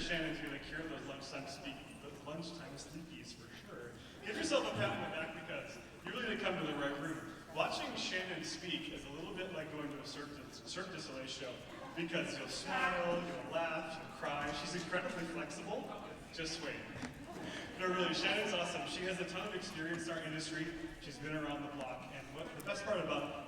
Shannon's gonna cure those lunchtime sleepies for sure. Give yourself a pat on the back because you really did come to the right room. Watching Shannon speak is a little bit like going to a Cirque du Soleil show because you'll smile, you'll laugh, you'll cry. She's incredibly flexible. Just wait. No, really, Shannon's awesome. She has a ton of experience in our industry. She's been around the block, and what the best part about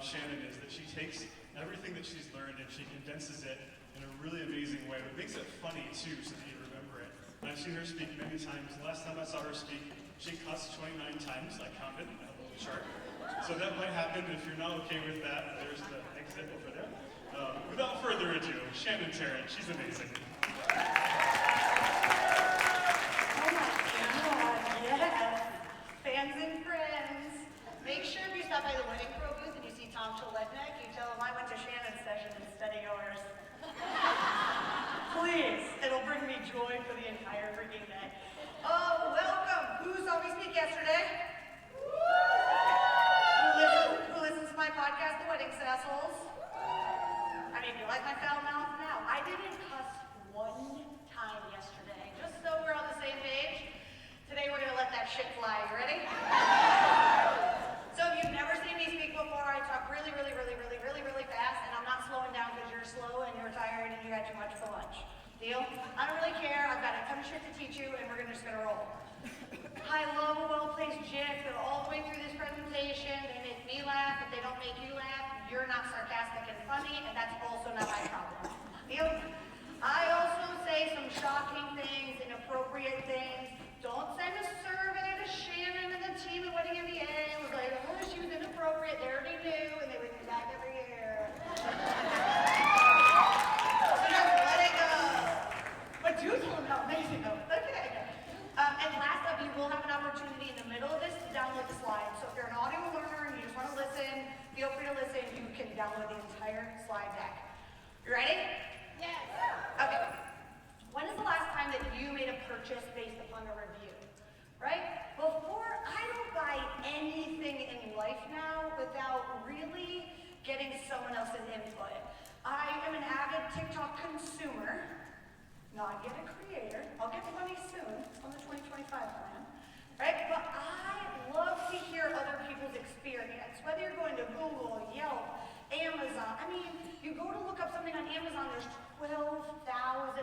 Shannon is that she takes everything that she's learned and she condenses it in a really amazing way, but makes it funny too, so that you remember it. And I've seen her speak many times. The last time I saw her speak, she cussed 29 times. I counted in a little chart. So that might happen. If you're not okay with that, there's the exit over there. Without further ado, Shannon Tarrant. She's amazing. Fans and friends, make sure if you stop by the Wedding Pro booth and you see Tom Chalednik, you tell him I went to Shannon's session instead of yours. Please, it'll bring me joy for the entire freaking day. Oh, welcome. Who saw me speak yesterday? Who listens to my podcast, The Wedding Assholes? I mean, you like my foul mouth now? I didn't cuss one time yesterday, just so we're on the same page. Today we're gonna let that shit fly. You ready? So if you've never seen me speak before, I talk really fast, and I'm not slowing down because you're slow and you're tired and you had too much for lunch. Deal? I don't really care. I've got a ton of shit to teach you, and we're just gonna roll. I love a well-placed GIF. They're all the way through this presentation. They make me laugh. If they don't make you laugh, you're not sarcastic and funny, and that's also not my problem. Deal? I also say some shocking things, inappropriate things. Don't send a survey to Shannon and the team at Wedding MBA. It was like, oh, she was inappropriate. They already knew, and they would be back every year. So just let it go. But do tell them how amazing though. Okay. And last up, you will have an opportunity in the middle of this to download the slides. So if you're an audio learner and you just want to listen, feel free to listen. You can download the entire slide deck. You ready? Yes. Okay. When is the last time that you made a purchase based upon a review? Right? Before, I don't buy anything in life now without really getting someone else's input. I am an avid TikTok consumer, not yet a creator. I'll get the money soon on the 2025 plan. Right? But I love to hear other people's experience. Whether you're going to Google, Yelp, Amazon. I mean, you go to look up something on Amazon, there's 12,000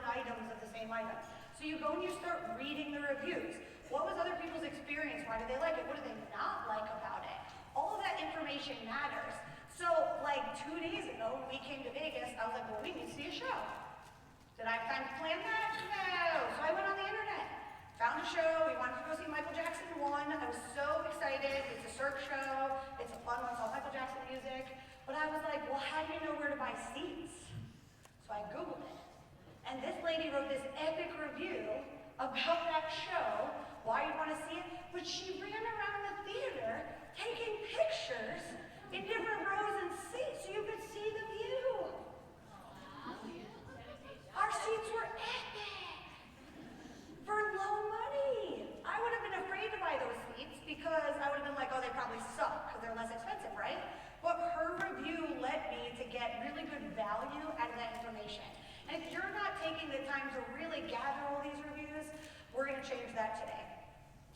items of the same item. So you go and you start reading the reviews. What was other people's experience? Why did they like it? What did they not like about it? All of that information matters. So like 2 days ago, when we came to Vegas, I was like, well, we need to see a show. Did I have time to plan that? No. So I went on the internet, found a show. We wanted to go see Michael Jackson 1. I was so excited. It's a Cirque show. It's a fun one. It's all Michael Jackson music. But I was like, well, how do you know where to buy seats? So I Googled it. And this lady wrote this epic review about that show, why you want to see it. But she ran around the theater taking pictures in different rows and seats so you could see the view. Our seats were epic for low money. I would have been afraid to buy those seats because I would have been like, oh, they probably suck because they're less expensive, right? But her review led me to get really good value out of that information. And if you're not taking the time to really gather all these reviews, we're going to change that today.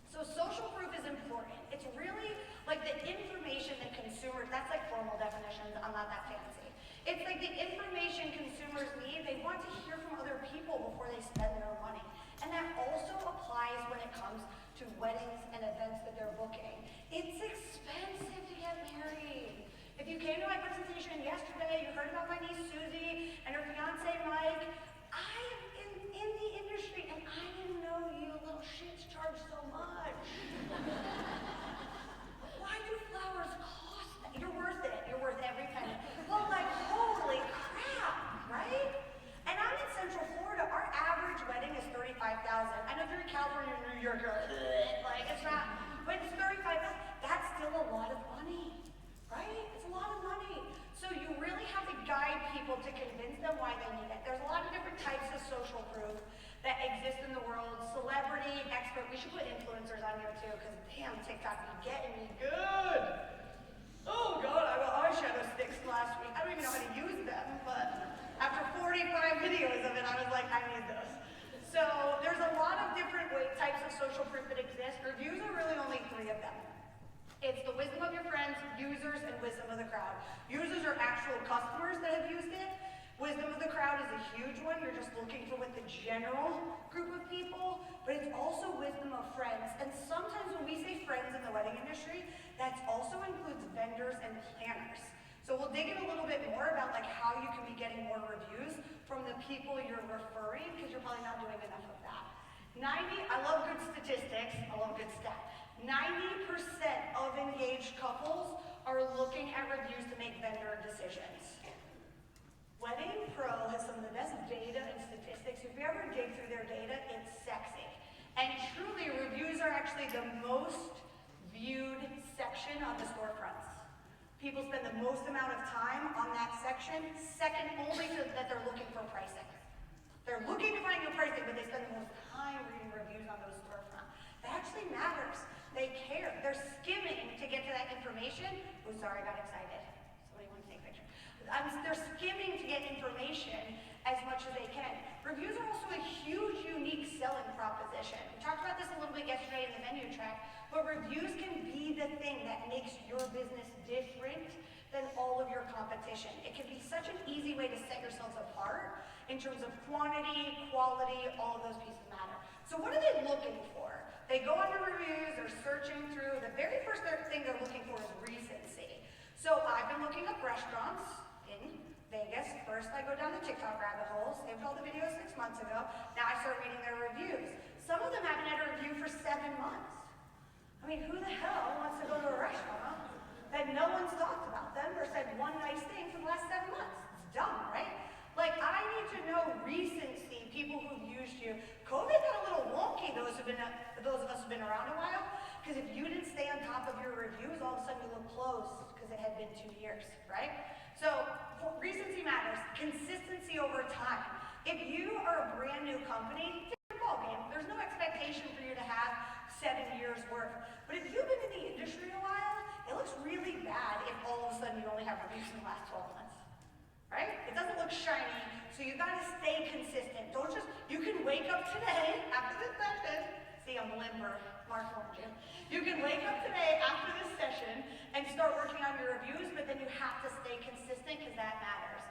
So social proof is important. It's really like the information that consumers, that's like formal definitions, I'm not that fancy. It's like the information consumers need. They want to hear from other people before they spend their money. And that also applies when it comes to weddings and events that they're booking. It's expensive to get married. If you came to my presentation yesterday, you heard about my niece Susie and her fiance Mike. I am in the industry and I didn't know you little shits charge so much. Why do flowers cost that? You're worth it. You're worth every penny. Well, like, holy crap, right? And I'm in Central Florida. Our average wedding is $35,000. I know if you're in California or New York, you're like, it's not, but it's $35,000. That's still a lot of money, right? It's a lot of money. So you really have to guide people to convince them why they need it. There's a lot of different types of social proof that exist in the world. Celebrity, expert. We should put influencers on here too, because damn, TikTok be getting me good. Oh God, I got eyeshadow sticks last week. I don't even know how to use them, but after 45 videos of it, I was like, I need those. actual customers that have used it. Wisdom of the crowd is a huge one. You're just looking for what the general group of people, but it's also wisdom of friends. And sometimes when we say friends in the wedding industry, that also includes vendors and planners. So we'll dig in a little bit more about like how you can be getting more reviews from the people you're referring, because you're probably not doing enough of that. I love good statistics, I love good stat. 90% of engaged couples are looking at reviews to make vendor decisions. Wedding Pro has some of the best data and statistics. If you ever dig through their data, it's sexy. And truly, reviews are actually the most viewed section on the storefronts. People spend the most amount of time on that section, second only to that they're looking for pricing. They're looking to find your pricing, but they spend the most time reading reviews on those storefronts. That actually matters. They care. They're skimming to get to that information. Oh, sorry, I got excited. Somebody want to take a picture. They're skimming to get information as much as they can. Reviews are also a huge, unique selling proposition. We talked about this a little bit yesterday in the venue track, but reviews can be the thing that makes your business different than all of your competition. It can be such an easy way to set yourselves apart in terms of quantity, quality, all of those pieces matter. So what are they looking for? They go under reviews, they're searching through. The very first thing they're looking for is recency. So I've been looking up restaurants in Vegas. First I go down the TikTok rabbit hole, saved all the videos 6 months ago. Now I start reading their reviews. Some of them haven't had a review for 7 months. I mean, who the hell wants to go to a restaurant that no one's talked about them or said one nice thing for the last 7 months? It's dumb, right? Like, I need to know recency, people who've used you. COVID got a little wonky, those of us who've been around a while, because if you didn't stay on top of your reviews, all of a sudden you look closed because it had been 2 years, right? So recency matters, consistency over time. If you are a brand new company, different ballgame. There's no expectation for you to have 7 years worth. But if you've been in the industry a while, it looks really bad if all of a sudden you only have reviews in the last 12 months. Right? It doesn't look shiny, so you gotta stay consistent. Don't just, you can wake up today after this session, see I'm limber, Mark warned you. You can wake up today after this session and start working on your reviews, but then you have to stay consistent because that matters.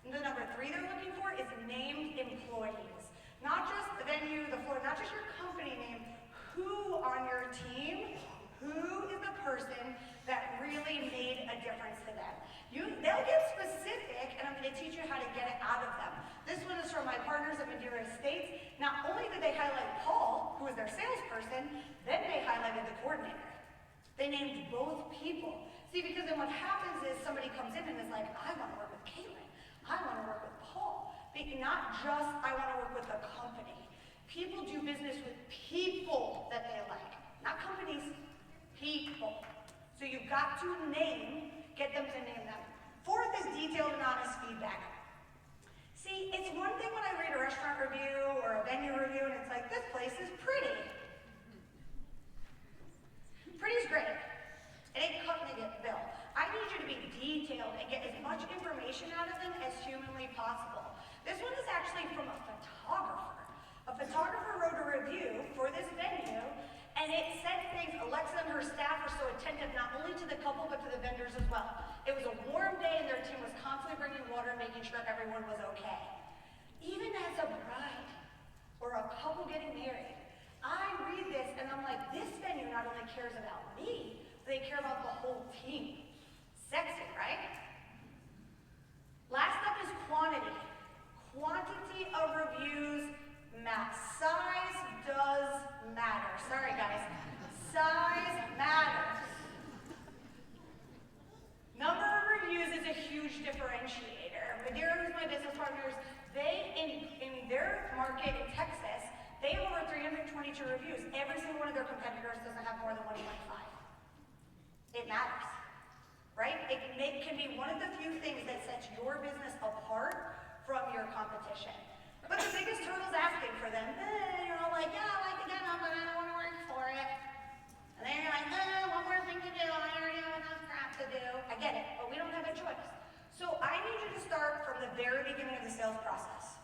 And the number 3 they're looking for is named employees. Not just the venue, the floor, not just your company name, who on your team, who is the person that really made a difference to them. They'll get specific, and I'm going to teach you how to get it out of them. This one is from my partners at Madeira Estates. Not only did they highlight Paul, who was their salesperson, then they highlighted the coordinator. They named both people. See, because then what happens is somebody comes in and is like, I want to work with Caitlin. I want to work with Paul. Not just, I want to work with a company. People do business with people that they like. Not companies, people. So you've got to get them to name them. 4th is detailed and honest feedback. See, it's one thing when I read a restaurant review or a venue review and it's like, this place is pretty. Pretty's great. It ain't cutting the bill. I need you to be detailed and get as much information out of them as humanly possible. This one is actually from a photographer. A photographer wrote a review for this venue, and it said things. Alexa and her staff were so attentive not only to the couple, but to the vendors as well. It was a warm day, and their team was constantly bringing water, making sure everyone was okay. Even as a bride or a couple getting married, I read this, and I'm like, this venue not only cares about me, but they care about the whole team. Sexy, right? Last up is quantity. Quantity of reviews matters. Size does matter. Sorry, guys. Size matters. Number of reviews is a huge differentiator. Madeira, who's my business partners, they, in their market in Texas, they have over 322 reviews. Every single one of their competitors doesn't have more than 125. It matters, right? It can be one of the few things that sets your business apart from your competition. But the biggest hurdle is asking for them. You're all like, yeah, I like to get up, but I don't want to work for it. And then you're like, one more thing to do. I already have enough crap to do. I get it, but we don't have a choice. So I need you to start from the very beginning of the sales process.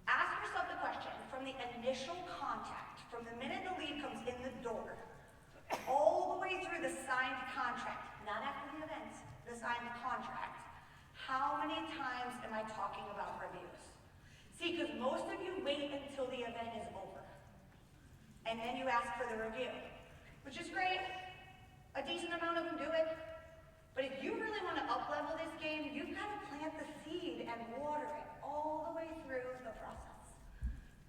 Ask yourself the question, from the initial contact, from the minute the lead comes in the door, all the way through the signed contract, not after the event, the signed contract, how many times am I talking about reviews? See, because most of you wait until the event is over. And then you ask for the review, which is great. A decent amount of them do it. But if you really want to up-level this game, you've got to plant the seed and water it all the way through the process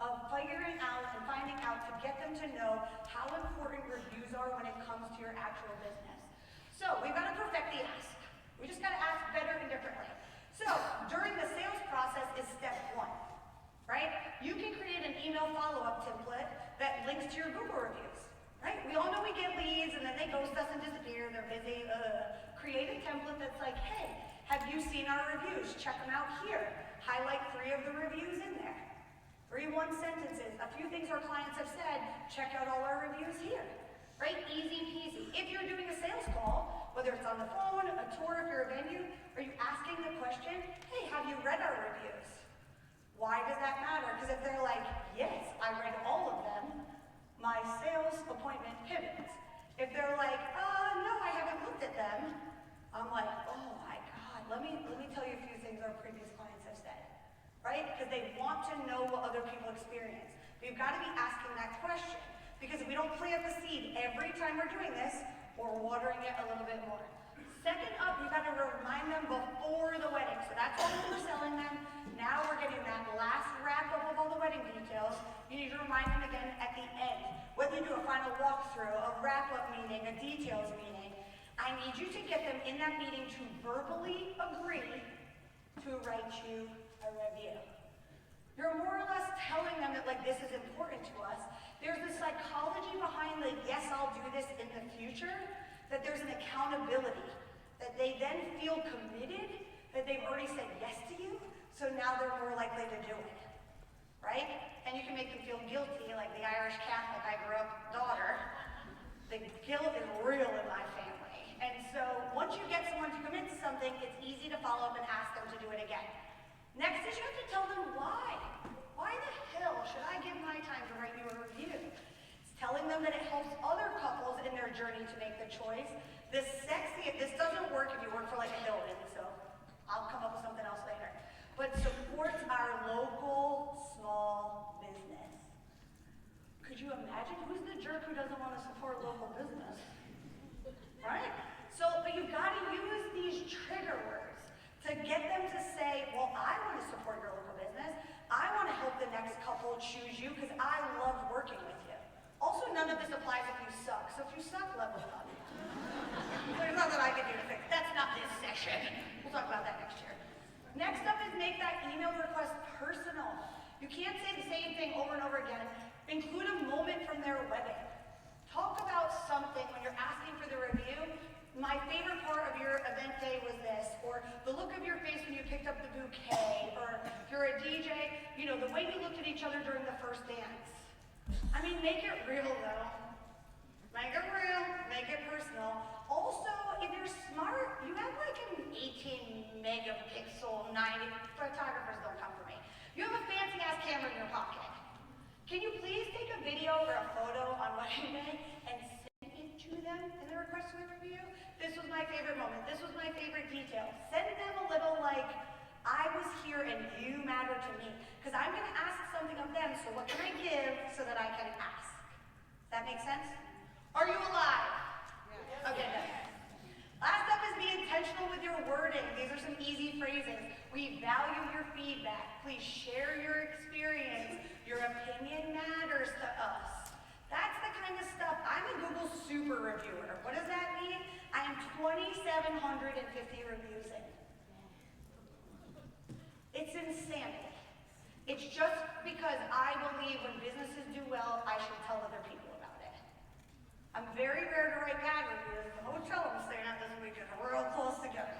of figuring out and finding out to get them to know how important reviews are when it comes to your actual business. So we've got to perfect the ask. We just got to ask better and differently. So during the sales process is step one, right? You can create an email follow-up template that links to your Google reviews, right? We all know we get leads and then they ghost us and disappear. They're busy. Create a template that's like, hey, have you seen our reviews? Check them out here. Highlight 3 of the reviews in there. 3 one sentences. A few things our clients have said. Check out all our reviews here. Right? Easy peasy. If you're doing a sales call, whether it's on the phone, a tour, if you're a venue, are you asking the question, hey, have you read our reviews? Why does that matter? Because if they're like, yes, I read all of them, my sales appointment pivots. If they're like, no, I haven't looked at them, I'm like, oh my God, let me tell you a few things our previous clients have said, right? Because they want to know what other people experience. But you've got to be asking that question. Because if we don't plant the seed every time we're doing this, we're watering it a little bit more. Second up, you've got to remind them before the wedding. So that's all we're selling them. Now we're getting that last wrap up of all the wedding details. You need to remind them again at the end. Whether you do a final walkthrough, a wrap-up meeting, a details meeting, I need you to get them in that meeting to verbally agree to write you a review. You're more or less telling them that, like, this is important to us. There's the psychology behind the, yes, I'll do this in the future, that there's an accountability, that they then feel committed, that they've already said yes to you, so now they're more likely to do it, right? And you can make them feel guilty, like the Irish Catholic I grew up daughter. The guilt is real in my family. And so once you get someone to commit to something, it's easy to follow up and ask them to do it again. Next is you have to tell them why. Why the hell should I give my time to write you a review? It's telling them that it helps other couples in their journey to make the choice. This doesn't work if you work for like a Hilton, so I'll come up with something else later. But supports our local small business. Could you imagine who's the jerk who doesn't want to support local business? Right? So, but you've got to use these trigger words to get them to say, well, I want to support your local business. I want to help the next couple choose you because I love working with you. Also, none of this applies if you suck. So if you suck, level up. There's nothing I can do to fix it. That's not this session. We'll talk about that next year. Next up is make that email request personal. You can't say the same thing over and over again. Include a moment from their wedding. Talk about something when you're asking for the review. My favorite part of your event day was this, or the look of your face when you picked up the bouquet, or if you're a DJ, you know, the way you looked at each other during the first dance. I mean, make it real though. Make it real, make it personal. Also, if you're smart, you have like an 18 megapixel 90, photographers don't come for me. You have a fancy ass camera in your pocket. Can you please take a video or a photo on wedding day and send it to them in the request for the review? This was my favorite moment. This was my favorite detail. Send them a little like, I was here and you matter to me. Because I'm going to ask something of them, so what can I give so that I can ask? Does that make sense? Are you alive? Yeah. Okay, good. Last up is be intentional with your wording. These are some easy phrases. We value your feedback. Please share your experience. Your opinion matters to us. That's the kind of stuff. I'm a Google super reviewer. What does that mean? I am 2,750 reviews in. It's insanity. It's just because I believe when businesses do well, I should tell other people about it. I'm very rare to write bad reviews. The hotel I'm staying at this weekend are real close together.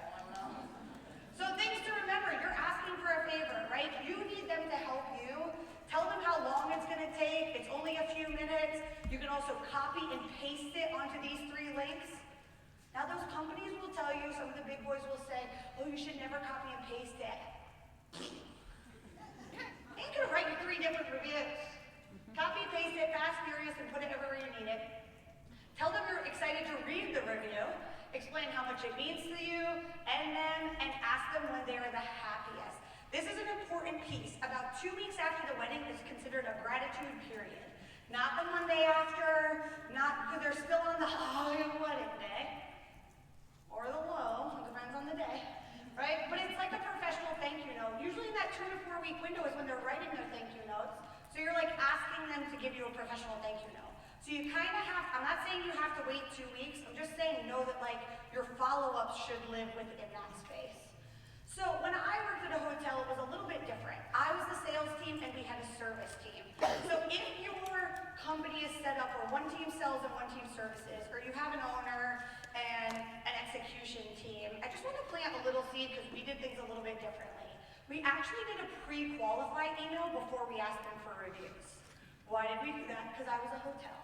So things to remember, you're asking for a favor, right? You need them to help you. Tell them how long it's going to take. It's only a few minutes. You can also copy and paste it onto these 3 links. Now those companies will tell you, some of the big boys will say, oh, you should never copy and paste it. I ain't gonna write you 3 different reviews. Copy and paste it, fast, furious, and put it everywhere you need it. Tell them you're excited to read the review. Explain how much it means to you, end them and ask them when they are the happiest. This is an important piece. About 2 weeks after the wedding is considered a gratitude period. Not the Monday after, not because they're still on the high of wedding day, or the low, it depends on the day, right? But it's like a professional thank you note. Usually in that 2 to 4 week window is when they're writing their thank you notes. So you're like asking them to give you a professional thank you note. So you kind of have, I'm not saying you have to wait 2 weeks, I'm just saying know that like your follow-ups should live within that space. So when I worked at a hotel, it was a little bit different. I was the sales team and we had a service team. So if your company is set up where one team sells and one team services, or you have an owner and an execution team, I just want to plant a little seed because we did things a little bit differently. We actually did a pre-qualified email before we asked them for reviews. Why did we do that? Because I was a hotel.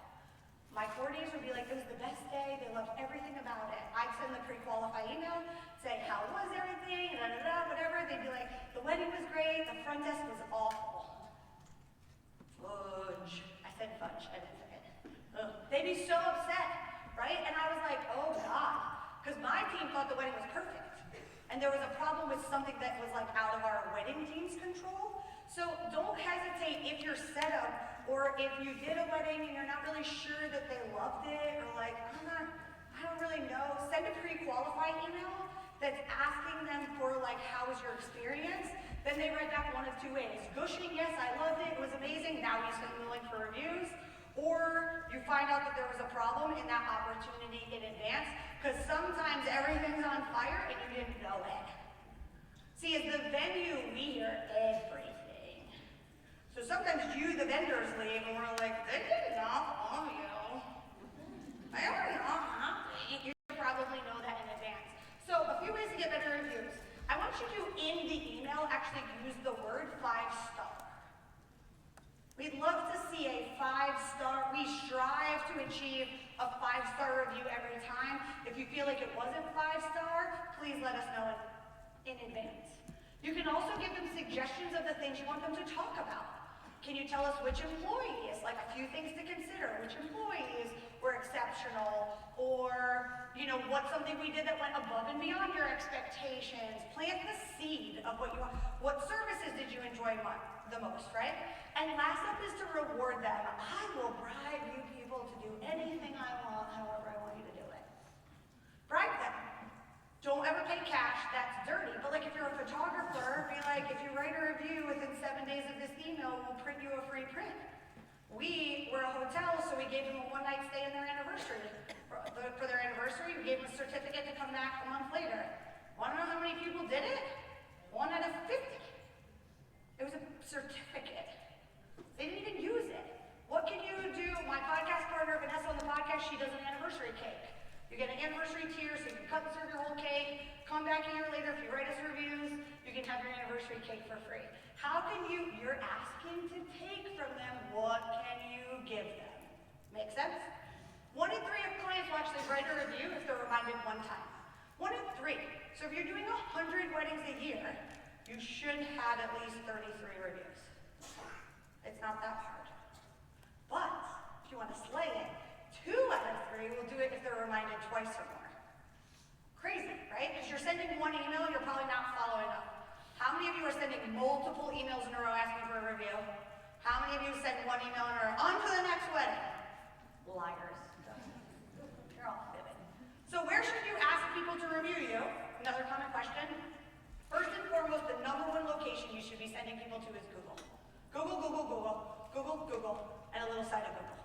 My coordinators would be like, it was the best day, they loved everything about it. I'd send the pre-qualified email, say, how was everything, whatever. They'd be like, the wedding was great, the front desk was awful. Fudge. I said fudge, I didn't say it. They'd be so upset, right? And I was like, oh God, because my team thought the wedding was perfect. And there was a problem with something that was like out of our wedding team's control. So don't hesitate if you're set up, or if you did a wedding and you're not really sure that they loved it, or like, I don't really know, send a pre-qualified email that's asking them for like, how was your experience? Then they write back one of 2 ways. Gushing, yes, I loved it, it was amazing, now you send them the link for reviews. Or you find out that there was a problem in that opportunity in advance, because sometimes everything's on fire and you didn't know it. See, as the venue, we hear everything. So sometimes you, the vendors, leave and we're like, they did not want you. I don't know nothing. You should probably know that in advance. So a few ways to get better reviews. I want you to, in the email, actually use the word 5-star. We'd love to see a 5-star. We strive to achieve a 5-star review every time. If you feel like it wasn't 5-star, please let us know in advance. You can also give them suggestions of the things you want them to talk about. Can you tell us which employees, like a few things to consider, which employees were exceptional, or, you know, what's something we did that went above and beyond your expectations? Plant the seed of what you want. What services did you enjoy the most, right? And last up is to reward them. I will bribe you people to do anything I want, however I want you to do it. Bribe them. Don't ever pay cash, that's dirty. But like if you're a photographer, be like, if you write a review within 7 days of this email, we'll print you a free print. We were a hotel, so we gave them a one-night stay in their anniversary. For their anniversary, we gave them a certificate to come back a month later. Wanna know how many people did it? 1 out of 50. It was a certificate. They didn't even use it. What can you do? My podcast partner, Vanessa, on the podcast, she does an anniversary cake. You get an anniversary tier, so you can cut and serve your whole cake. Come back a year later, if you write us reviews, you can have your anniversary cake for free. How can you're asking to take from them, what can you give them? Make sense? 1 in 3 of clients will actually write a review if they're reminded 1 time. 1 in 3. So if you're doing 100 weddings a year, you should have at least 33 reviews. It's not that hard. But if you want to slay it, 2 out of 3 will do it if they're reminded twice or more. Crazy, right? Because you're sending 1 email, you're probably not following up. How many of you are sending multiple emails in a row asking for a review? How many of you send 1 email in a row? On to the next wedding. Liars. You're all fibbing. So where should you ask people to review you? Another common question. First and foremost, the #1 location you should be sending people to is Google. Google, Google, Google, Google, Google, and a little side of Google.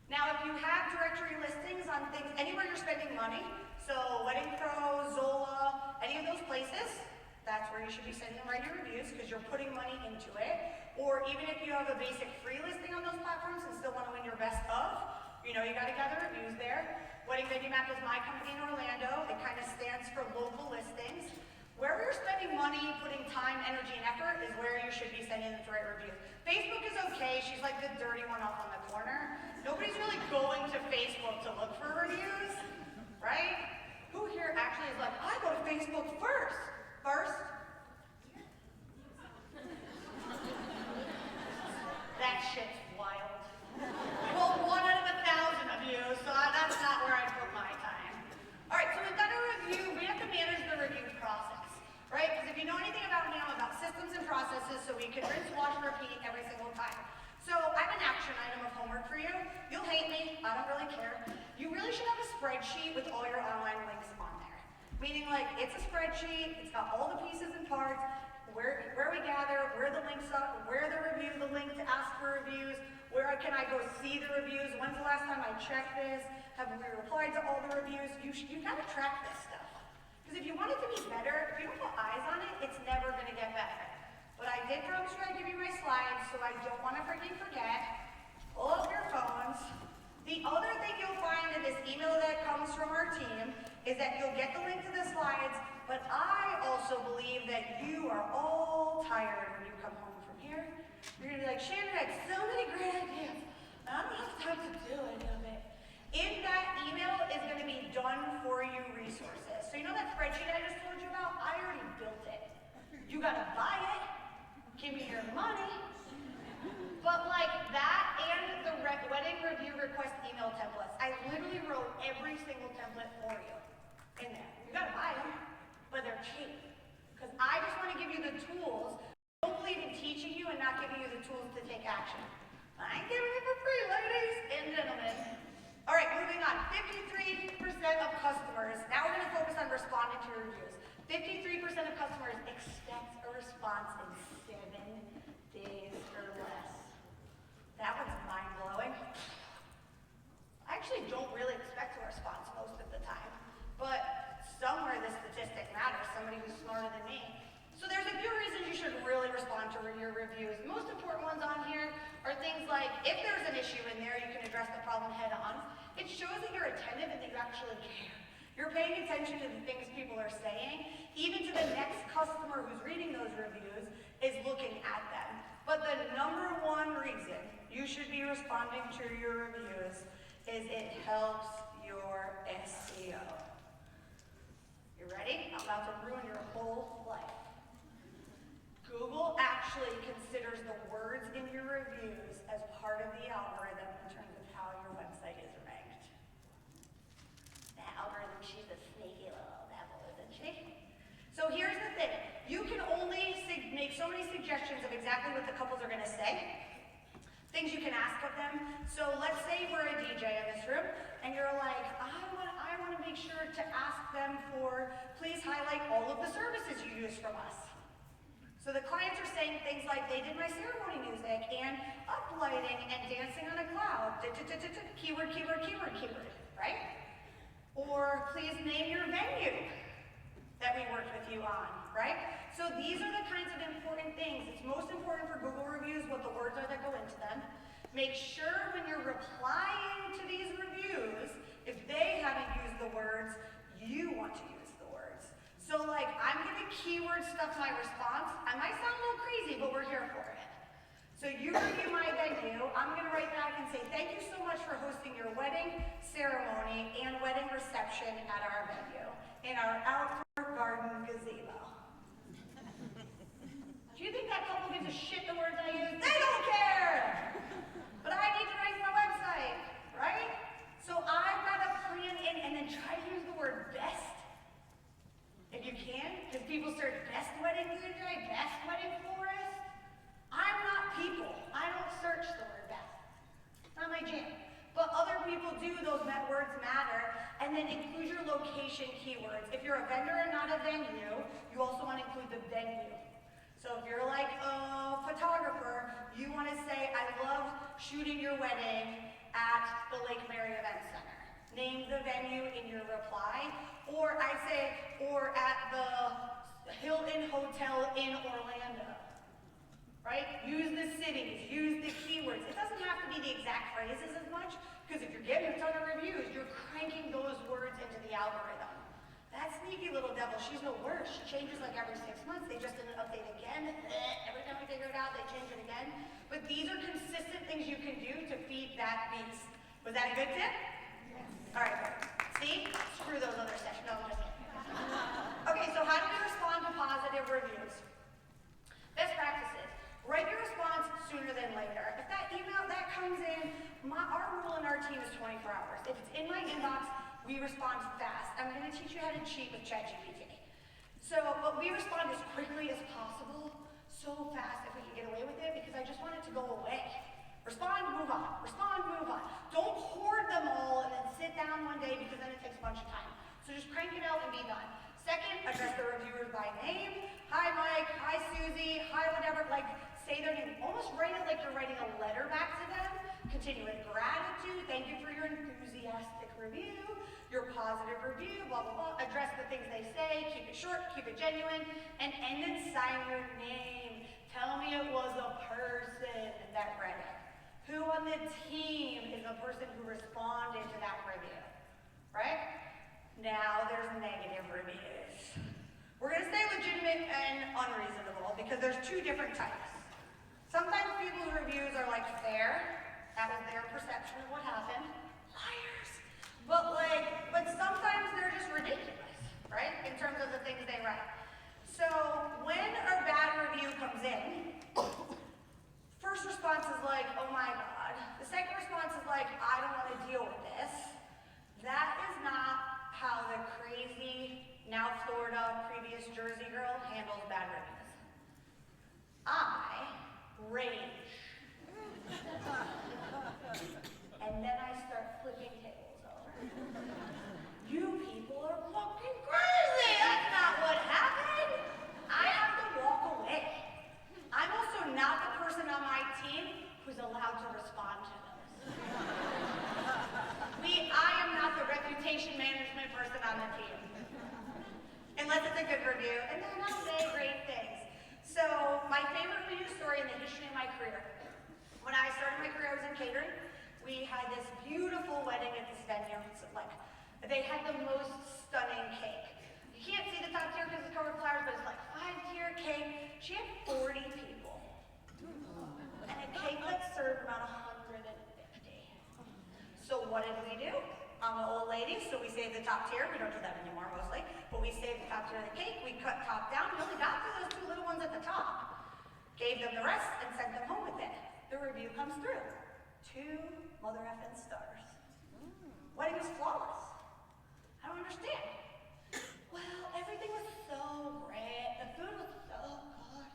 Now, if you have directory listings on things, anywhere you're spending money, so Wedding Pro, Zola, any of those places, that's where you should be sending the right reviews because you're putting money into it. Or even if you have a basic free listing on those platforms and still want to win your best of, you know you got to gather reviews there. Wedding Venue Map is my company in Orlando. It kind of stands for local listings. Where you're spending money, putting time, energy, and effort is where you should be sending them the right reviews. Facebook is okay. She's like the dirty one off on the corner. Nobody's really going to Facebook to look for reviews, right? Who here actually is like, I go to Facebook first? That shit's wild. Well, 1 out of 1,000 of you, so that's not where I put my time. All right, so we've got a review right? Because if you know anything about me, I'm about systems and processes so we can rinse, wash, and repeat every single time. So I have an action item of homework for you. You'll hate me, I don't really care. You really should have a spreadsheet with all your online links on there. Meaning like, it's a spreadsheet, it's got all the pieces and parts, where we gather, where the links are, where the review, the link to ask for reviews, where can I go see the reviews, when's the last time I checked this, have we replied to all the reviews? You gotta track this stuff. Because if you want it to be better, if you don't put eyes on it, it's never gonna get better. But I did promise you I'd give you my slides, so I don't wanna freaking forget. Pull up your phones. The other thing you'll find in this email that comes from our team is that you'll get the link to the slides, but I also believe that you are all tired when you come home from here. You're gonna be like, Shannon had so many great ideas, and I don't have time to do any of it. In that email is gonna be done for you resources. So you know that spreadsheet I just told you about? I already built it. You gotta buy it, give me your money. But like that and the wedding review request email templates, I literally wrote every single template for you in there. You gotta buy them, but they're cheap. Because I just want to give you the tools. I don't believe in teaching you and not giving you the tools to take action. I ain't giving it for free, ladies and gentlemen. All right, moving on. 53% of customers, now we're gonna focus on responding to your reviews. 53% of customers expect a response in 7 days or less. That one's mind-blowing. I actually don't really expect a response most of the time, but somewhere this statistic matters, somebody who's smarter than me. So there's a few reasons you should really respond to your reviews. The most important ones on here are things like, if there's an issue in there, you can address the problem head on. It shows that you're attentive and that you actually care. You're paying attention to the things people are saying, even to the next customer who's reading those reviews is looking at them. But the number one reason you should be responding to your reviews is it helps your SEO. You ready? I'm about to ruin your whole life. Google actually considers the words in your reviews as part of the algorithm in terms of how your website is ranked. The algorithm, she's a sneaky little devil, isn't she? So here's the thing. You can only make so many suggestions of exactly what the couples are gonna say. Things you can ask of them. So let's say we're a DJ in this room, and you're like, I want to make sure to ask them for, please highlight all of the services you use from us. So the clients are saying things like, they did my ceremony music, and uplighting, and dancing on a cloud, keyword, keyword, keyword, keyword, right? Or please name your venue that we worked with you on, right? So these are the kinds of important things. It's most important for Google reviews what the words are that go into them. Make sure when you're replying to these reviews, if they haven't used the words, you want to use the words. So like, I'm gonna keyword stuff my response. I might sound a little crazy, but we're here for it. So you review my venue, I'm gonna write back and say, thank you so much for hosting your wedding ceremony and wedding reception at our venue in our outdoor garden gazebo. Do you think that couple gives a shit the words I use? They don't care! But I need to rank my website, right? So I've got to plan in and then try to use the word best. If you can, because people search best wedding DJ, best wedding florist. I'm not people. I don't search the word best. Not my jam. But other people do, those words matter, and then include your location keywords. If you're a vendor and not a venue, you also want to include the venue. So if you're like a photographer, you want to say, I love shooting your wedding at the Lake Mary Event Center. Name the venue in your reply. Or I say, or at the Hilton Hotel in Orlando. Right? Use the cities, use the keywords. It doesn't have to be the exact phrases as much, because if you're getting a ton of reviews, you're cranking those words into the algorithm. That sneaky little devil, she's no worse. She changes like every 6 months. They just didn't update again. Every time we figure it out, they change it again. But these are consistent things you can do to feed that beast. Was that a good tip? Yes. All right, see? Screw those other sessions. No, I'm just kidding. Okay, so how do we respond to positive reviews? Best practices. Write your response sooner than later. If that email that comes in, our rule in our team is 24 hours. If it's in my inbox, we respond fast. I'm going to teach you how to cheat with ChatGPT. So, but we respond as quickly as possible, so fast if we can get away with it, because I just want it to go away. Respond, move on. Respond, move on. Don't hoard them all and then sit down one day, because then it takes a bunch of time. So just crank it out and be done. Second, address the reviewers by name. Hi Mike, hi Susie, hi whatever, like say their name. Almost write it like you're writing a letter back to them. Continue with gratitude, thank you for your enthusiastic review, your positive review, blah, blah, blah. Address the things they say, keep it short, keep it genuine, and end and sign your name. Tell me it was a person that read it. Who on the team is the person who responded to that review, right? Now there's negative reviews. We're gonna stay legitimate and unreasonable because there's two different types. Sometimes people's reviews are like fair. That was their perception of what happened. Liars. But sometimes they're just ridiculous, right? In terms of the things they write. So when a bad review comes in, first response is like, oh my God. The second response is like, I don't want to deal with this. That is not how the crazy, now Florida, previous Jersey girl handles bad reviews. I rage. And then I start flipping tables over. You people are fucking crazy! That's not what happened! I have to walk away. I'm also not the person on my team who's allowed to respond to those. I am not the reputation management person on the team. Unless it's a good review, and then I'll say great things. So, my favorite review story in the history of my career. When I started my career, I was in catering. We had this beautiful wedding at this venue. It's like, they had the most stunning cake. You can't see the top tier because it's covered with flowers, but it's like 5-tier cake. She had 40 people. And a cake that served about 150. So what did we do? I'm an old lady, so we saved the top tier. We don't do that anymore mostly, but we saved the top tier of the cake. We cut top down. We only got to those two little ones at the top. Gave them the rest and sent them home with it. The review comes through. 2 mother effing stars. Wedding was flawless. I don't understand. Well, everything was so great. The food was so good.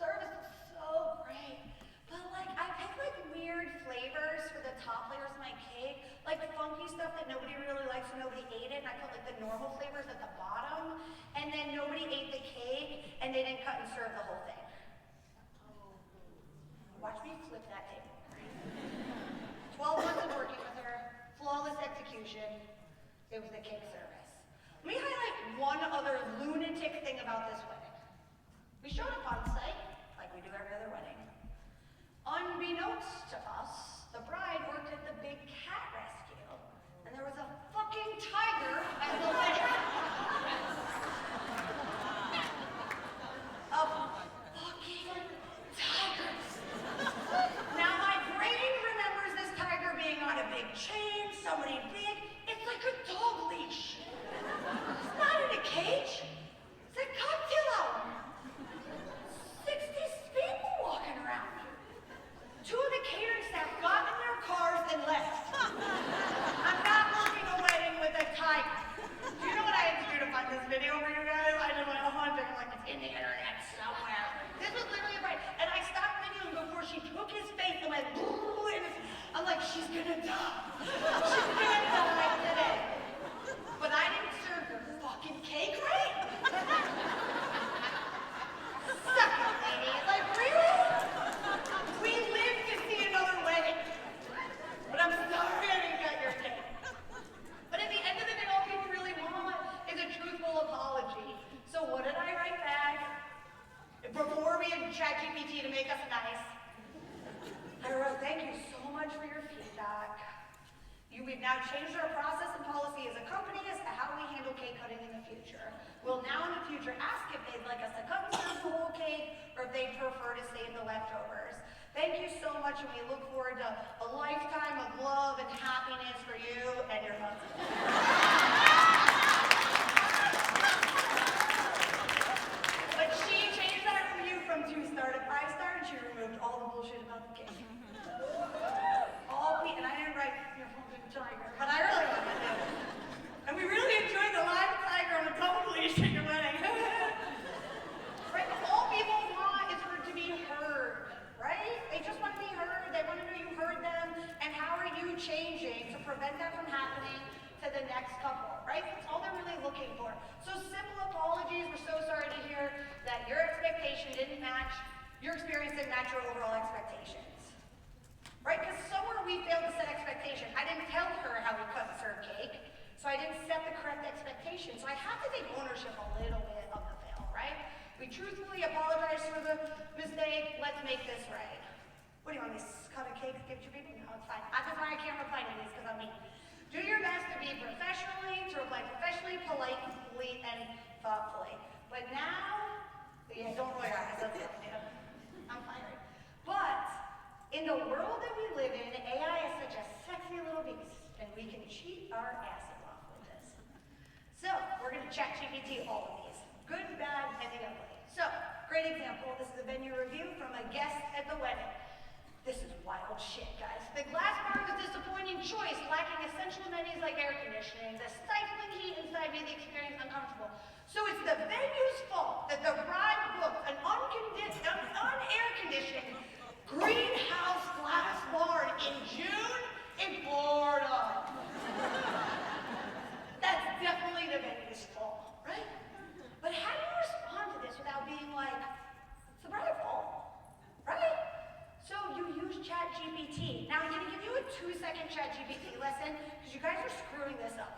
Service was so great. But like, I picked like weird flavors for the top layers of my cake. Like funky stuff that nobody really likes, so nobody ate it. And I put like the normal flavors at the bottom. And then nobody ate the cake, and they didn't cut and serve the whole thing. Watch me flip that table. 12 months of working with her, flawless execution. It was the cake service. Let me highlight one other lunatic thing about this wedding. We showed up on site, like we do every other wedding. Unbeknownst to us, the bride worked at the big cat rescue, and there was a fucking tiger at the wedding. A fucking tiger. Now my brain remembers this tiger being on a big chain, somebody big. It's like a dog leash. It's not in a cage. It's a cocktail hour. 60 people walking around. 2 of the catering staff got in their cars and left. I'm not booking a wedding with a tiger. Do you know what I had to do to find this video for you guys? I just went hunting, like it's in the internet somewhere. This was literally right. And I stopped videoing before she took his face and went, and I'm like, she's gonna die. She's gonna die today. But I didn't serve her fucking cake right. Suck it, lady. Like, really? We live to see another wedding. But I'm sorry I didn't get your cake. But at the end of the day, all people really want is a truthful apology. So what did I write back? Before we had ChatGPT to make us nice, I wrote, thank you so much for your feedback. We've now changed our process and policy as a company as to how we handle cake cutting in the future. We'll now in the future ask if they'd like us to cut and serve the whole cake or if they'd prefer to save the leftovers. Thank you so much, and we look forward to a lifetime of love and happiness for you and your husband. But she changed that review from 2-star to 5-star, and she removed all the bullshit about the cake. And I didn't write your fucking tiger, but I really wanted to. And we really enjoyed the live tiger on a double leash at your wedding. prevent that from happening to the next couple, right? That's all they're really looking for. So simple apologies, we're so sorry to hear that your expectation didn't match, your experience didn't match your overall expectations. Right? Because somewhere we failed to set expectation. I didn't tell her how we cut and serve cake, so I didn't set the correct expectation. So I have to take ownership a little bit of the fail, right? We truthfully apologize for the mistake. Let's make this right. What do you want me to cut a cake, give it to people? No, it's fine. That's why I can't reply to these, because I'm mean. Do your best to be to reply professionally, politely, and thoughtfully. But now, yeah, don't roll your eyes. That's what I do. I'm fired. But in the world that we live in, AI is such a sexy little beast, and we can cheat our asses off with this. So, we're going to chat GPT all of these. Good, bad, and the ugly. So, great example. This is a venue review from a guest at the wedding. This is wild shit, guys. The glass bar was a disappointing choice, lacking essential amenities like air conditioning. The stifling heat inside made the experience uncomfortable. So it's the venue's fault that the bride booked an unair-conditioned greenhouse glass barn in June in Florida. That's definitely the venue's fault, right? But how do you respond to this without being like, it's the bride's fault, right? So you use ChatGPT. Now I'm going to give you a 2-second ChatGPT lesson because you guys are screwing this up.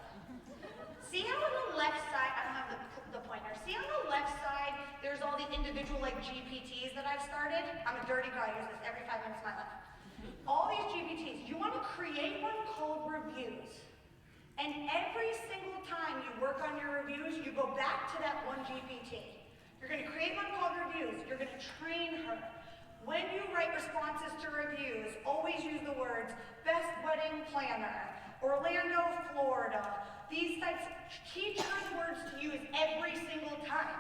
See how on the left side, I don't have the pointer. See on the left side, there's all the individual like GPTs that I've started. I'm a dirty guy. I use this every 5 minutes of my life. All these GPTs. You want to create one called reviews. And every single time you work on your reviews, you go back to that one GPT. You're going to create one called reviews. You're going to train her. When you write responses to reviews, always use the words best wedding planner, Orlando, Florida. These types, teach her the words to use every single time.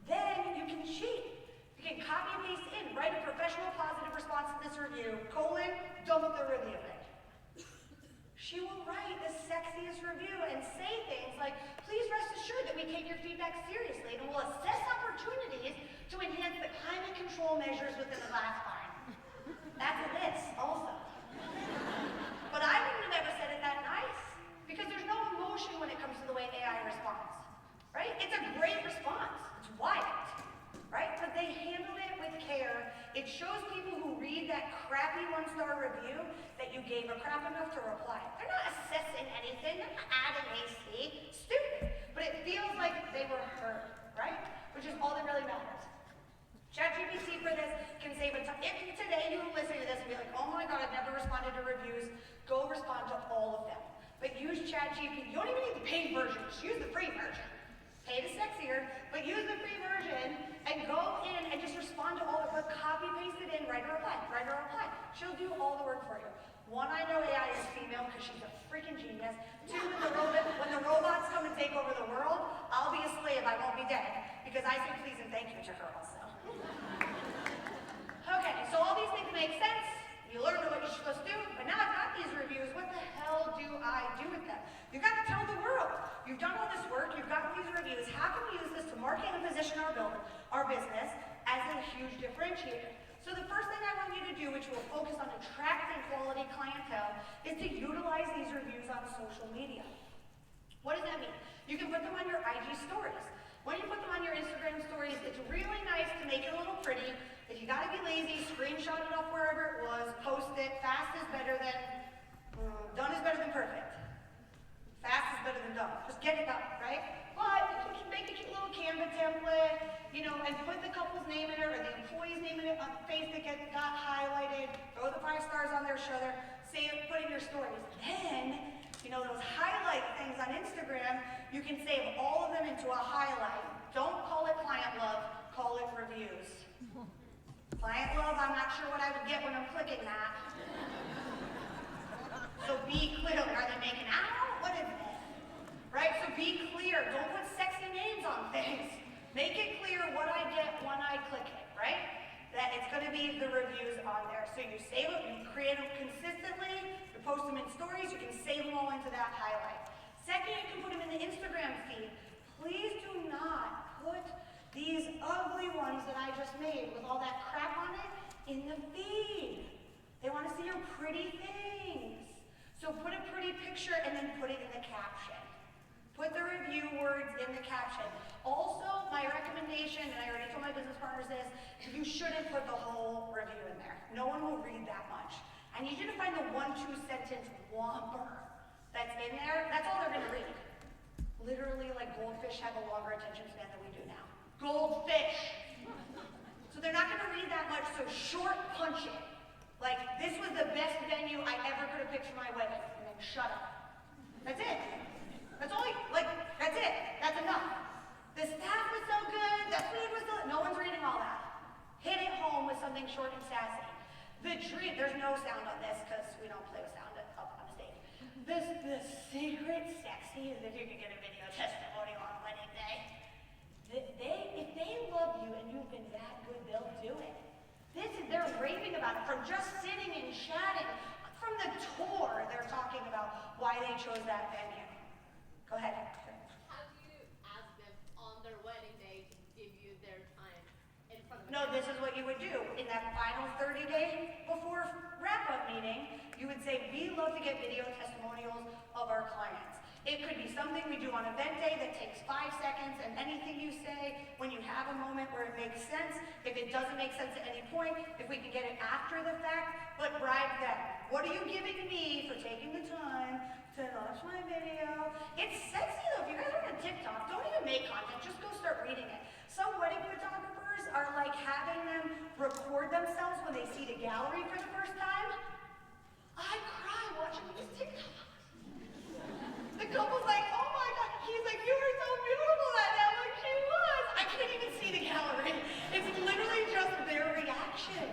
Then you can cheat. You can copy and paste in, write a professional positive response to this review, dump the review in. She will write the sexiest review and say things like, please rest assured that we take your feedback seriously and will assess opportunities to enhance the climate control measures within the glass barn. That's a this also. But I wouldn't have ever said it that nice because there's no emotion when it comes to the way AI responds, right? It's a great response. It's wild, right? But they handled it with care. It shows people who read that crappy 1-star review that you gave a crap enough to reply. They're not assessing anything. They're not adding AC. Stupid. But it feels like they were heard, right? Which is all that really matters. ChatGPT for this can save a ton. If today you were listening to this and be like, oh my God, I've never responded to reviews, go respond to all of them. But use ChatGPT. You don't even need the paid version. Just use the free version. Paid is sexier, but use the free version and go in and just respond to all of it. Copy, paste it in, write a reply, write a reply. She'll do all the work for you. 1, I know AI is female because she's a freaking genius. 2, when the robots come and take over the world, I'll be a slave, I won't be dead. Because I say please and thank you to her also. Okay, so all these things make sense. You learn what you're supposed to do, but now I've got these reviews. What the hell do I do with them? You've got to tell the world. You've done all this work, you've got these reviews. How can we use this to market and position our business as a huge differentiator? So the first thing I want you to do, which will focus on attracting quality clientele, is to utilize these reviews on social media. What does that mean? You can put them on your IG stories. When you put them on your Instagram stories, it's really nice to make it a little pretty. If you gotta be lazy, screenshot it off wherever it was, post it. Fast is better than, done is better than perfect. Fast is better than done. Just get it done, right? But you can make a cute little Canva template, and put the couple's name in it, or the employee's name in it on face that got highlighted, throw the 5 stars on there, show there, say it, put in your stories. Then, those highlight things on Instagram, you can save all of them into a highlight. Don't call it client love, call it reviews. Client love, I'm not sure what I would get when I'm clicking that. So be clear. Are they making out? What is it? Right? So be clear. Don't put sexy names on things. Make it clear what I get when I click it, right? That it's going to be the reviews on there. So you save them, you create them consistently, you post them in stories, you can save them all into that highlight. Second, you can put them in the Instagram feed. Please do not put these ugly ones that I just made with all that crap on it in the feed. They want to see your pretty things. So put a pretty picture and then put it in the caption. Put the review words in the caption. Also, my recommendation, and I already told my business partners this, you shouldn't put the whole review in there. No one will read that much. I need you to find the 1-2 sentence whomper that's in there. That's all they're gonna read. Literally, like goldfish have a longer attention span than we do now. Goldfish! So they're not gonna read that much, so short punch it. Like, this was the best venue I ever could have picked for my wedding. And then shut up. That's it. That's all that's it. That's enough. The staff was so good, the food was so, no one's reading all that. Hit it home with something short and sassy. The dream, there's no sound on this because we don't play with sound up on stage. The secret sexy is if you can get a video testimonial on wedding day. If they love you and you've been that good, they'll do it. They're raving about it from just sitting and chatting. From the tour, they're talking about why they chose that venue. Go ahead. Have you asked them on their wedding day to give you their time in front of the No, this is what you would do. In that final 30-day before wrap-up meeting, you would say, we love to get video testimonials of our clients. It could be something we do on event day that takes 5 seconds, and anything you say when you have a moment where it makes sense. If it doesn't make sense at any point, if we can get it after the fact, but bribe them. What are you giving me for taking the time to watch my video? It's sexy though. If you guys are on TikTok, don't even make content, just go start reading it. Some wedding photographers are like having them record themselves when they see the gallery for the first time. I cry watching these TikToks. The couple's like, oh my God, he's like, you were so beautiful that day. I'm like, she was. I can't even see the gallery. It's literally just their reaction.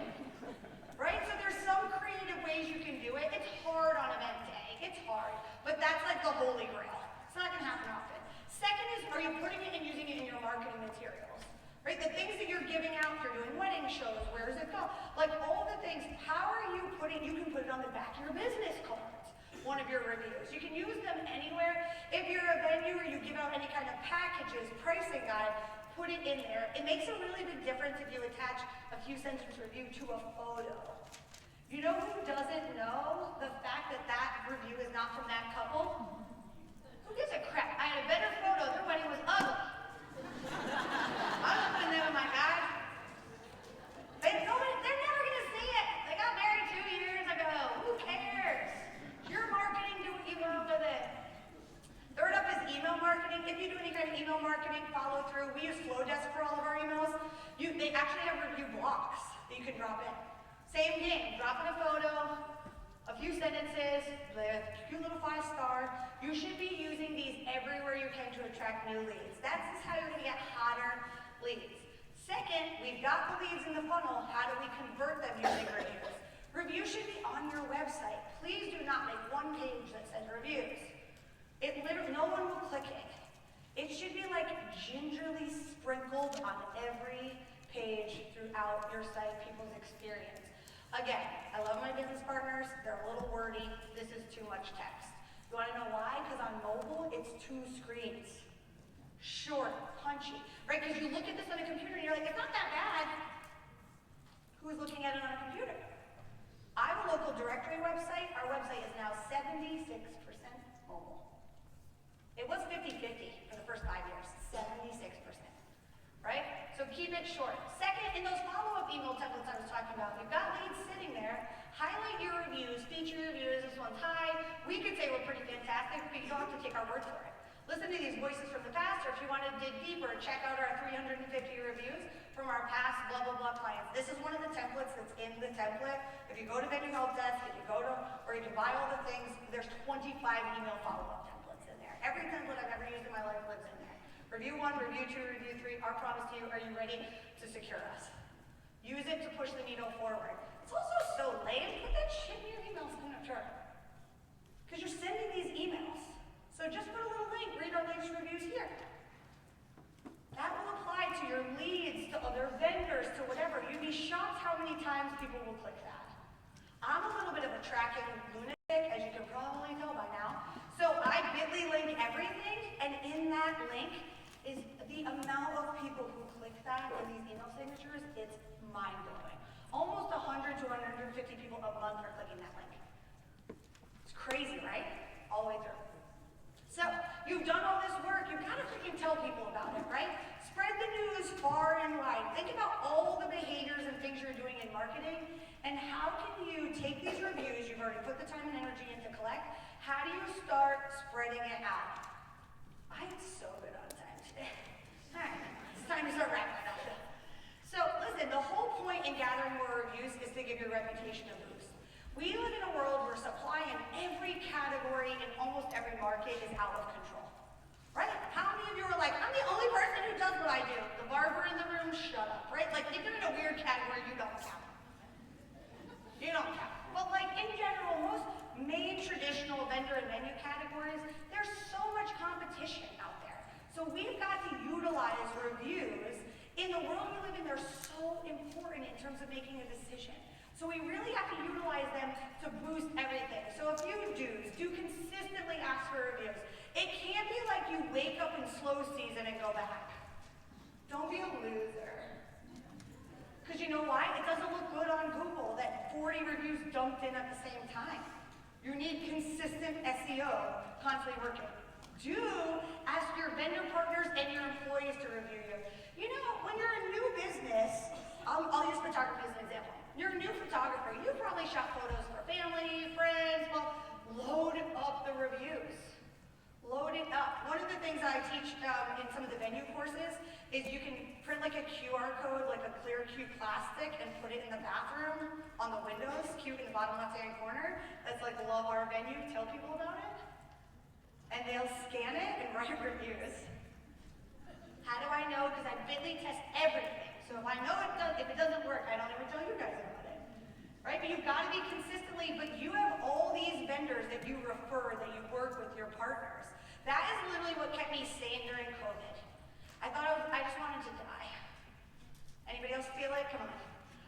Right? So there's some creative ways you can do it. It's hard on event day. It's hard. But that's like the holy grail. It's not gonna happen often. Second is, are you putting it and using it in your marketing materials? Right? The things that you're giving out, you're doing wedding shows, where does it go? Like all the things, how are you putting, you can put it on the back of your business cards, one of your reviews. You can use them anywhere. If you're a venue or you give out any kind of packages, pricing guide, put it in there. It makes a really big difference if you attach a few sentence review to a photo. You know who doesn't know the fact that that review is not from that couple? Who gives a crap? I had a better photo. Their wedding was ugly. I'm not putting them in my guide. They're never gonna see it. They got married 2 years ago. Who cares? Your marketing, do what you want with it. Third up is email marketing. If you do any kind of email marketing, follow through. We use Flowdesk for all of our emails. They actually have review blocks that you can drop in. Same game, drop in a photo, a few sentences, a cute little 5-star. You should be using these everywhere you can to attract new leads. That's just how you're gonna get hotter leads. Second, we've got the leads in the funnel. How do we convert them using reviews? Reviews should be on your website. Please do not make one page that says reviews. It literally, no one will click it. It should be like gingerly sprinkled on every page throughout your site, people's experience. Again, I love my business partners. They're a little wordy. This is too much text. You wanna know why? Because on mobile, it's 2 screens. Short, punchy, right? Because you look at this on a computer and you're like, it's not that bad. Who's looking at it on a computer? I have a local directory website. Our website is now 76% mobile. It was 50-50 for the first 5 years, 76%, right? So keep it short. Second, in those follow-up email templates I was talking about, you've got leads sitting there, highlight your reviews, feature reviews, this one's high. We could say we're pretty fantastic, but you don't have to take our word for it. Listen to these voices from the past, or if you want to dig deeper, check out our 350 reviews from our past blah, blah, blah clients. This is one of the templates that's in the template. If you go to Venue Help Desk, if you go to, or if you buy all the things, there's 25 email follow-up templates in there. Every template I've ever used in my life lives in there. Review 1, review 2, review 3, our promise to you, are you ready to secure us? Use it to push the needle forward. It's also so lame, put that shit in your email signature. Because you're sending these emails. So just put a little link, read our latest reviews here. That will apply to your leads, to other vendors, to whatever. You'd be shocked how many times people will click that. I'm a little bit of a tracking lunatic, as you can probably know by now. So I bit.ly link everything, and in that link is the amount of people who click that in these email signatures, it's mind-blowing. Almost 100 to 150 people a month are clicking that link. It's Crazy, right? All the way through. So, you've done all this work, you've got to freaking tell people about it, right? Spread the news far and wide. Think about all the behaviors and things you're doing in marketing, and how can you take these reviews you've already put the time and energy in to collect, how do you start spreading it out? I'm so good on time today. All right, it's time to start wrapping it up. So, listen, the whole point in gathering more reviews is to give your reputation a boost. We live in a world where supply in every category in almost every market is out of control, right? How many of you are like, I'm the only person who does what I do? The barber in the room, shut up, right? Like, if you're in a weird category, you don't count. You don't count. But like, in general, most main traditional vendor and menu categories, there's so much competition out there. So we've got to utilize reviews. In the world we live in, they're so important in terms of making a decision. So we really have to utilize them to boost everything. So a few do's. Do consistently ask for reviews. It can't be like you wake up in slow season and go back. Don't be a loser. Because you know why? It doesn't look good on Google that 40 reviews dumped in at the same time. You need consistent SEO, constantly working. Do ask your vendor partners and your employees to review you. You know, when you're a new business, I'll use photography as an example. You're a new photographer, you probably shot photos for family, friends, well, load up the reviews. Load it up. One of the things I teach in some of the venue courses is you can print like a QR code, like a clear cute plastic, and put it in the bathroom on the windows, cute in the bottom left-hand corner. That's like, love our venue, tell people about it. And they'll scan it and write reviews. How do I know? Because I Bitly test everything. So if I know if it doesn't work, I don't ever tell you guys about it. Right? But you've got to be consistently, but you have all these vendors that you refer, that you work with, your partners. That is literally what kept me sane during COVID. I thought I just wanted to die. Anybody else feel it? Come on.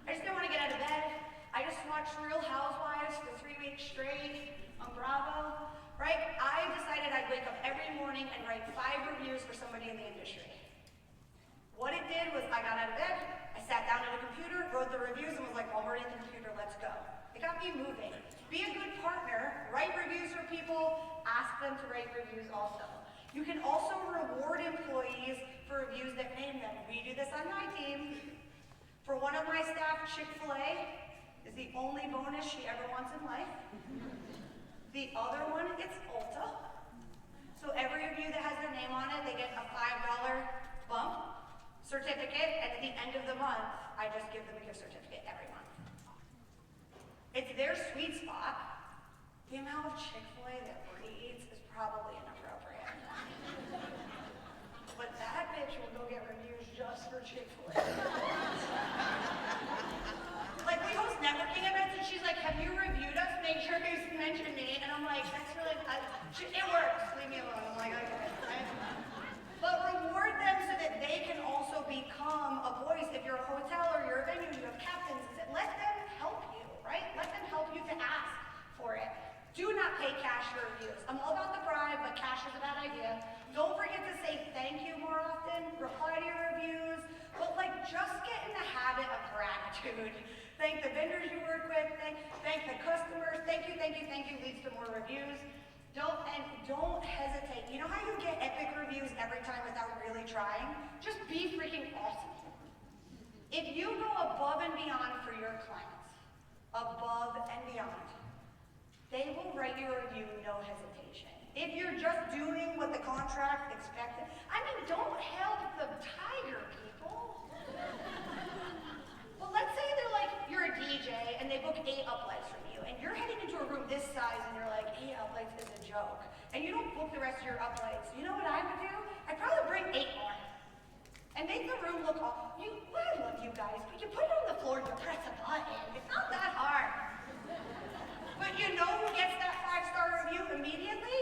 I just didn't want to get out of bed. I just watched Real Housewives for 3 weeks straight on Bravo. Right? I decided I'd wake up every morning and write 5 reviews for somebody in the industry. What it did was I got out of bed, I sat down at a computer, wrote the reviews, and was like, well, I'm already at the computer, let's go. It got me moving. Be a good partner, write reviews for people, ask them to write reviews also. You can also reward employees for reviews that name them. We do this on my team. For one of my staff, Chick-fil-A is the only bonus she ever wants in life. The other one, it's Ulta. So every review that has their name on it, they get a $5 bump certificate, and at the end of the month, I just give them a gift certificate every month. It's their sweet spot. The amount of Chick-fil-A that Bree eats is probably inappropriate. But that bitch will go get reviews just for Chick-fil-A. Like, we host networking events, and she's like, have you reviewed us? Make sure you mention me. And I'm like, that's really, it works. Leave me alone. I'm like, okay. Right? But reward them so that they can also become a voice. If you're a hotel or you're a venue, you have captains. Let them help you, right? Let them help you to ask for it. Do not pay cash for reviews. I'm all about the bribe, but cash is a bad idea. Don't forget to say thank you more often. Reply to your reviews. But like, just get in the habit of gratitude. Thank the vendors you work with. Thank the customers. Thank you leads to more reviews. Don't hesitate. You know how you get epic reviews every time without really trying? Just be freaking awesome. If you go above and beyond for your clients, above and beyond, they will write your review no hesitation. If you're just doing what the contract expected, I mean, don't help the tiger, people. Well, let's say they're like, you're a DJ and they book 8 uplights from you, and you're heading into a room this size and you're like, 8 uplights is a joke. And you don't book the rest of your uplights. You know what I would do? I'd probably bring 8 more. And make the room look all, I love you guys, but you put it on the floor and you press a button. It's not that hard. But you know who gets that 5-star review immediately?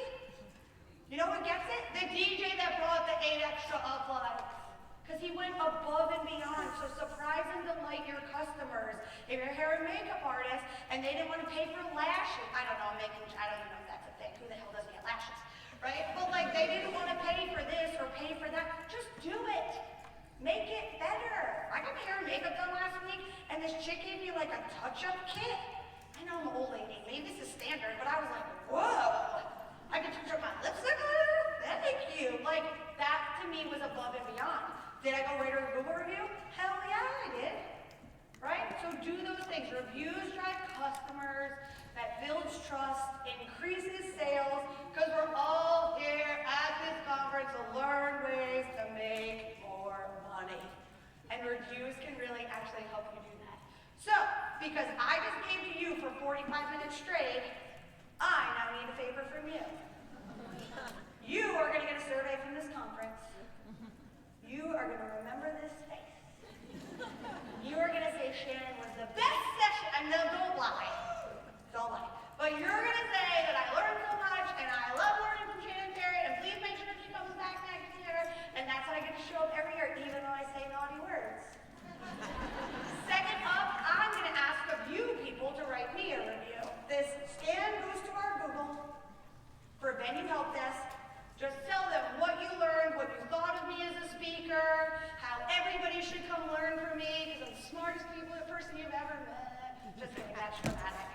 You know who gets it? The DJ that brought the 8 extra uplights. Because he went above and beyond. So surprise and delight your customers. If you're a hair and makeup artist and they didn't want to pay for lashes, I don't even know if that's a thing. Who the hell doesn't get lashes? Right? But like, they didn't want to pay for this or pay for that. Just do it. Make it better. I got my hair and makeup done last week, and this chick gave me like a touch-up kit. I know I'm an old lady. Maybe this is standard, but I was like, whoa. I get to put my lipstick on her? Thank you. Like, that to me was above and beyond. Did I go write her a Google review? Hell yeah, I did. Right? So do those things. Reviews drive customers, that builds trust, increases sales, because we're all here at this conference to learn ways to make more money. And reviews can really actually help you do that. So, because I just gave to you for 45 minutes straight, I now need a favor from you. You are going to get a survey from this conference. You are going to remember this face. You are going to say Shannon was the best session. And no, don't lie. Don't lie. But you're going to say that I learned so much and I love learning from Shannon Tarrant and please make sure she comes back next year. And that's how I get to show up every year, even though I say naughty words. Second up, I'm going to ask of you people to write me a review. This scan goes to our Google for Venue Help Desk. Just tell them what you learned, what you thought of me as a speaker, how everybody should come learn from me, because I'm the smartest person you've ever met. Just kidding, that's dramatic.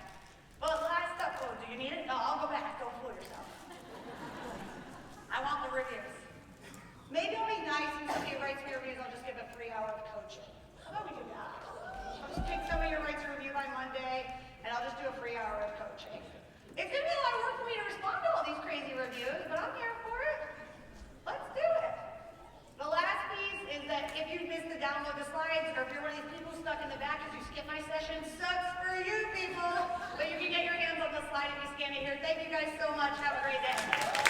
But last up, oh, do you need it? No, I'll go back, don't fool yourself. I want the reviews. Maybe I'll be nice and somebody who writes me reviews, I'll just give a free hour of coaching. How about we do that? I'll just pick somebody who writes a review by Monday, and I'll just do a free hour of coaching. It's going to be a lot of work for me to respond to all these crazy reviews, but I'm here for it. Let's do it. The last piece is that if you missed the download the slides, or if you're one of these people stuck in the back as you skip my session, sucks for you people. But you can get your hands on the slide if you scan it here. Thank you guys so much. Have a great day.